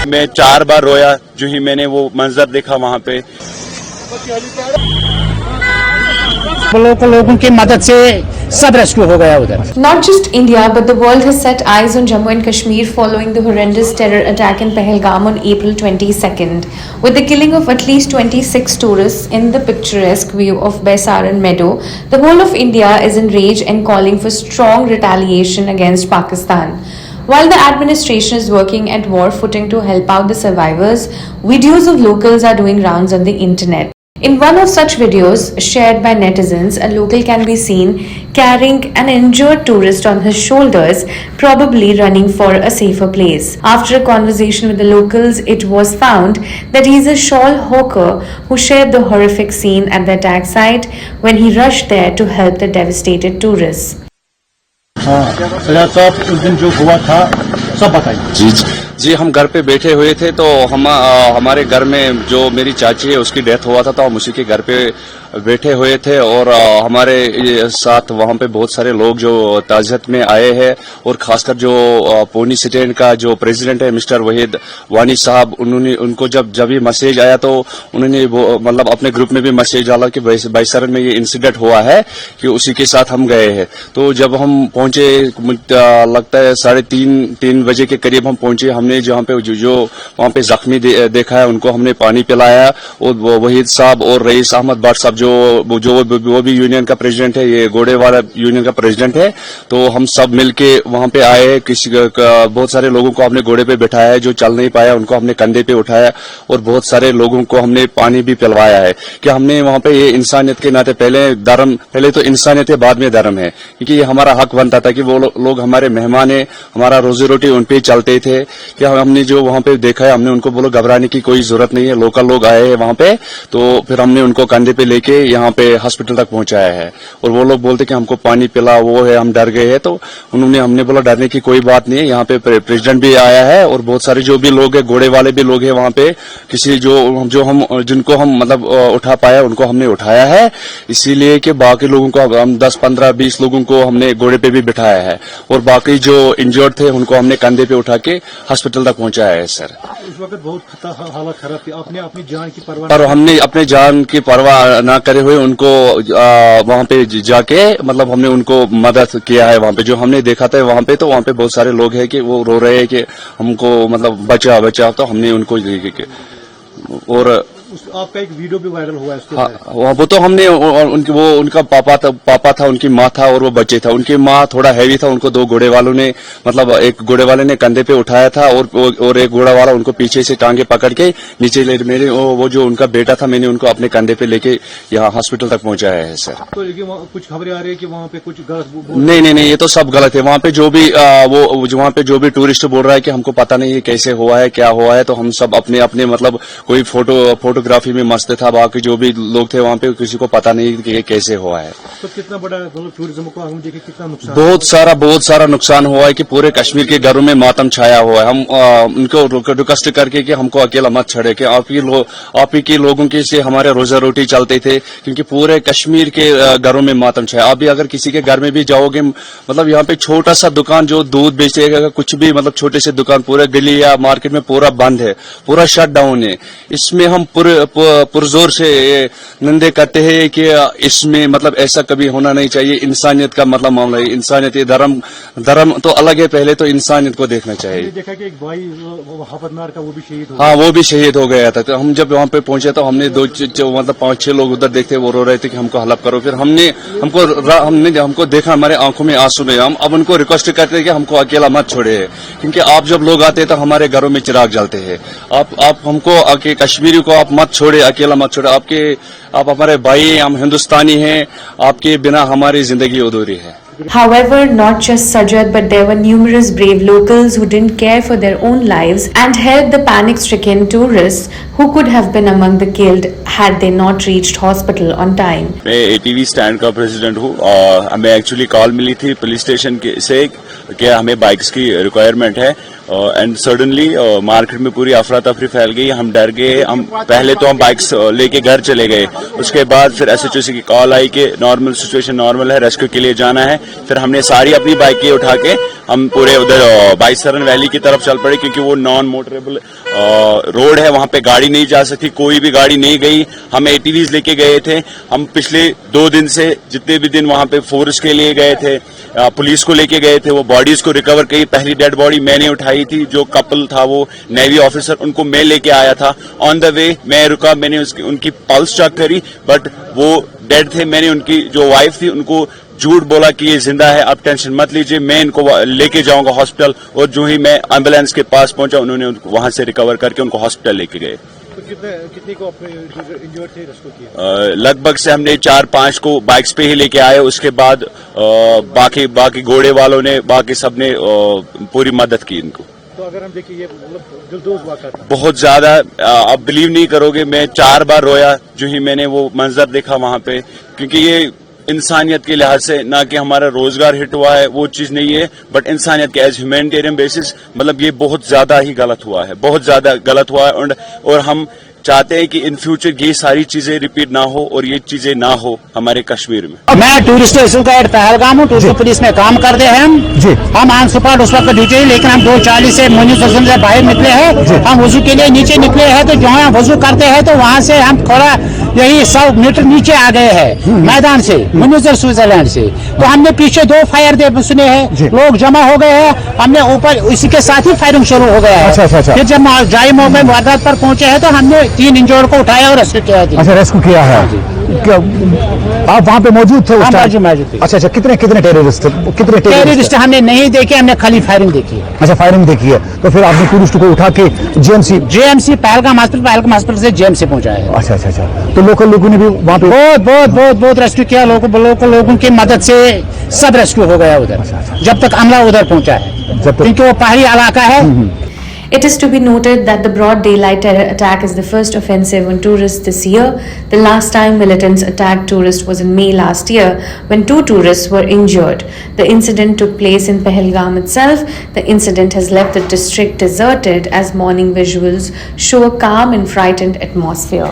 मैं 4 बार रोया जो ही मैंने वो मंजर देखा वहाँ पे। लोगों की मदद से सब रेस्क्यू हो गया उधर। Not just India, but the world has set eyes on Jammu and Kashmir following the horrendous terror attack in Pahalgam on April 22nd, with the killing of at least 26 tourists in the picturesque view of Baisaran Meadow. The whole of India is enraged and calling for strong retaliation against Pakistan. While the administration is working at war footing to help out the survivors, videos of locals are doing rounds on the internet. In one of such videos shared by netizens, a local can be seen carrying an injured tourist on his shoulders, probably running for a safer place. After a conversation with the locals, it was found that he is a shawl hawker who shared the horrific scene at the attack site when he rushed there to help the devastated tourists. उस दिन जो हुआ था सब बताइए। जी हम घर पे बैठे हुए थे तो हमारे घर में जो मेरी चाची है उसकी डेथ हुआ था, तो हम उसी के घर पे बैठे हुए थे और हमारे साथ वहाँ पे बहुत सारे लोग जो ताज़ियत में आए हैं और खासकर जो पौनी स्टैंड का जो प्रेसिडेंट है मिस्टर वहीद वानी साहब, उनको जब ये मैसेज आया तो उन्होंने मतलब अपने ग्रुप में भी मैसेज डाला कि बाइसरन में ये इंसिडेंट हुआ है कि उसी के साथ हम गए हैं। तो जब हम पहुंचे लगता है 3:30 बजे के करीब हम पहुंचे। हमने जहाँ पे जो वहाँ पे जख्मी देखा है उनको हमने पानी पिलाया और वहीद साहब और रईस अहमद भट्ट साहब जो वो भी यूनियन का प्रेसिडेंट है, ये गोड़े वाला यूनियन का प्रेसिडेंट है, तो हम सब मिलके वहाँ पे आए। बहुत सारे लोगों को हमने घोड़े पे बिठाया है, जो चल नहीं पाया उनको हमने कंधे पे उठाया और बहुत सारे लोगों को हमने पानी भी पिलवाया है कि हमने वहाँ पे ये इंसानियत के नाते पहले तो इंसानियत है बाद में धर्म है, क्योंकि ये हमारा हक बनता था कि वो लोग हमारे मेहमान है, हमारा रोजी रोटी उन पे चलते थे। कि हमने जो वहाँ पे देखा है हमने उनको बोलो घबराने की कोई जरूरत नहीं है, लोकल लोग आए हैं वहाँ पे, तो फिर हमने उनको कंधे पे लेके यहाँ पे हॉस्पिटल तक पहुंचाया है। और वो लोग बोलते कि हमको पानी पिला, वो है हम डर गए हैं, तो हमने बोला डरने की कोई बात नहीं है, यहाँ पे प्रेसिडेंट भी आया है और बहुत सारे जो भी लोग हैं घोड़े वाले भी लोग हैं वहाँ पे, किसी जिनको हम मतलब उठा पाया उनको हमने उठाया है, इसीलिए कि बाकी लोगों को हम 10, 15, 20 लोगों को हमने घोड़े पे भी बिठाया है और बाकी जो इंजर्ड थे उनको हमने कंधे पे उठा के हॉस्पिटल तक पहुंचाया है। सर उस वक्त बहुत हालत खराब थी, आपने अपनी जान की परवाह और हमने अपने जान की परवाह ना करे हुए उनको वहाँ पे जाके मतलब हमने उनको मदद किया है। वहाँ पे जो हमने देखा था वहाँ पे, तो वहाँ पे बहुत सारे लोग हैं कि वो रो रहे हैं कि हमको मतलब बचा, तो हमने उनको और आपका एक वीडियो भी वायरल हुआ है इसके वो तो हमने उनका पापा था, उनकी माँ था और वो बच्चे था। उनकी माँ थोड़ा हैवी था, उनको 2 घोड़े वालों ने मतलब एक घोड़े वाले ने कंधे पे उठाया था और एक घोड़ा वाला उनको पीछे से टांगे पकड़ के नीचे ले मेरे वो जो उनका बेटा था मैंने उनको अपने कंधे पे लेके यहाँ हॉस्पिटल तक पहुंचाया है। सर तो कुछ खबरें आ रही है कि वहाँ पे कुछ गलत नहीं, ये तो सब गलत है। वहाँ पे जो भी वहाँ पे जो भी टूरिस्ट बोल रहा है कि हमको पता नहीं है कैसे हुआ है क्या हुआ है, तो हम सब अपने मतलब कोई फोटोग्राफी में मस्त था, बाकी जो भी लोग थे वहाँ पे किसी को पता नहीं कि कैसे हुआ है। तो कितना बड़ा टूरिज्म को हम देखें कितना नुकसान, बहुत सारा नुकसान हुआ है कि पूरे कश्मीर के घरों में मातम छाया हुआ है। हम उनको रिक्वेस्ट करके कि हमको अकेला मत छोड़े, कि आप ही के लोगों के से हमारे रोजा रोटी चलते थे, क्योंकि पूरे कश्मीर के घरों में मातम छाया। अभी अगर किसी के घर में भी जाओगे मतलब यहाँ पे छोटा सा दुकान जो दूध बेचेगा कुछ भी मतलब छोटे से दुकान पूरे गली या मार्केट में पूरा बंद है, पूरा शट डाउन है। इसमें हम पुरजोर से निंदे करते हैं कि इसमें मतलब ऐसा कभी होना नहीं चाहिए। इंसानियत का मतलब मामला है, इंसानियत धर्म तो अलग है, पहले तो इंसानियत को देखना चाहिए। देखा कि एक भाई हाफतनार का वो भी शहीद हो गया। हाँ वो भी शहीद हो गया था। तो हम जब वहाँ पे पहुंचे तो हमने मतलब 5-6 लोग उधर देखते वो रो रहे थे कि हमको हेल्प करो। फिर हमको देखा, हमारे आंखों में आंसू में, हम अब उनको रिक्वेस्ट करते हैं कि हमको अकेला मत छोड़े, क्योंकि आप जब लोग आते हैं तो हमारे घरों में चिराग जलते हैं। आप हमको कश्मीरी को आप मत छोड़े, अकेला मत छोड़े। आप हमारे भाई हैं, हम हिंदुस्तानी हैं, आपके बिना हमारी जिंदगी अधूरी है। However, not just Sajjad, but there were numerous brave locals who didn't care for their own lives and helped the panic-stricken tourists who could have been among the killed had they not reached hospital on time. मैं ATV stand का president हूँ और हमें actually call मिली थी police station से कि हमें bikes की रिक्वायरमेंट है एंड सडनली मार्केट में पूरी अफरा तफरी फैल गई। हम डर गए। हम बाइक्स लेके घर चले गए। उसके बाद फिर SHO की कॉल आई कि सिचुएशन नॉर्मल है, रेस्क्यू के लिए जाना है। फिर हमने सारी अपनी बाइकें उठा के हम पूरे उधर बाईसरन वैली की तरफ चल पड़े, क्योंकि वो नॉन मोटरेबल रोड है, वहां पे गाड़ी नहीं जा सकती, कोई भी गाड़ी नहीं गई. हम ATVs लेके गए थे. हम पिछले 2 दिन से जितने भी दिन वहां पे फोर्स के लिए गए थे, पुलिस को लेके गए थे, वो बॉडीज को रिकवर की. पहली डेड बॉडी मैंने उठाई थी, जो कपल था वो नेवी ऑफिसर, उनको मैं लेके आया था. ऑन द वे मैं रुका, मैंने उनकी पल्स चेक करी, बट वो डेड थे. मैंने उनकी जो वाइफ थी उनको झूठ बोला कि ये जिंदा है, आप टेंशन मत लीजिए, मैं इनको लेके जाऊंगा हॉस्पिटल. और जो ही मैं एम्बुलेंस के पास पहुंचा, उन्होंने उनको वहां से रिकवर करके उनको हॉस्पिटल लेके गए. तो कितने को अपने इंजर्ड थे रेस्क्यू किया? लगभग से हमने 4-5 को बाइक्स पे ही लेके आए. उसके बाद बाकी घोड़े वालों ने, बाकी सब ने पूरी मदद की इनको. तो अगर हम देखें, ये मतलब दिलदोज वाक़ा था. बहुत ज्यादा, आप बिलीव नहीं करोगे, मैं 4 बार रोया जो ही मैंने वो मंजर देखा वहां पे, क्योंकि ये इंसानियत के लिहाज से, ना कि हमारा रोजगार हिट हुआ है वो चीज नहीं है, बट इंसानियत के एज ह्यूमैनिटेरियन बेसिस, मतलब ये बहुत ज्यादा ही गलत हुआ है, बहुत ज्यादा गलत हुआ है. और हम चाहते हैं कि इन फ्यूचर ये सारी चीजें रिपीट ना हो और ये चीजें ना हो हमारे कश्मीर में. मैं टूरिस्ट गाइड पहलगाम हूँ, टूरिस्ट पुलिस में काम करते हैं हम ऑन स्पॉट उस वक्त ड्यूटी, लेकिन हम 2:40 से मुनीम से बाहर निकले हैं. हम वजू के लिए नीचे निकले हैं, तो जहाँ हम वजू करते हैं तो वहाँ से हम थोड़ा यही 100 मीटर नीचे आ गए हैं मैदान से, मुनीम स्विट्जरलैंड से. तो हमने पीछे 2 फायर दे सुने हैं, लोग जमा हो गए हैं, हमने ऊपर इसी के साथ ही फायरिंग शुरू हो गया है. फिर जब जाई मौके वारदात पर पहुंचे हैं तो हमने 3 इंजर्ड को उठाया और रेस्क्यू किया. अच्छा, रेस्क्यू किया है. आप वहाँ पे मौजूद थे उस टाइम? मौजूद थे. अच्छा, कितने टेररिस्ट थे? कितने टेररिस्ट हमने नहीं देखे, हमने खाली फायरिंग देखी है. अच्छा, फायरिंग देखी है. तो फिर आपने टूरिस्ट को उठा के जेएमसी पहलगाम हॉस्पिटल से जेएमसी पहुंचाया है. अच्छा. तो लोकल लोगों ने भी वहाँ पे बहुत रेस्क्यू किया. लोकल लोगों की मदद से सब रेस्क्यू हो गया उधर, जब तक अमला उधर पहुंचा है, क्योंकि वो पहाड़ी इलाका है. It is to be noted that the broad daylight terror attack is the first offensive on tourists this year. The last time militants attacked tourists was in May last year, when 2 tourists were injured. The incident took place in Pahalgam itself. The incident has left the district deserted, as morning visuals show a calm and frightened atmosphere.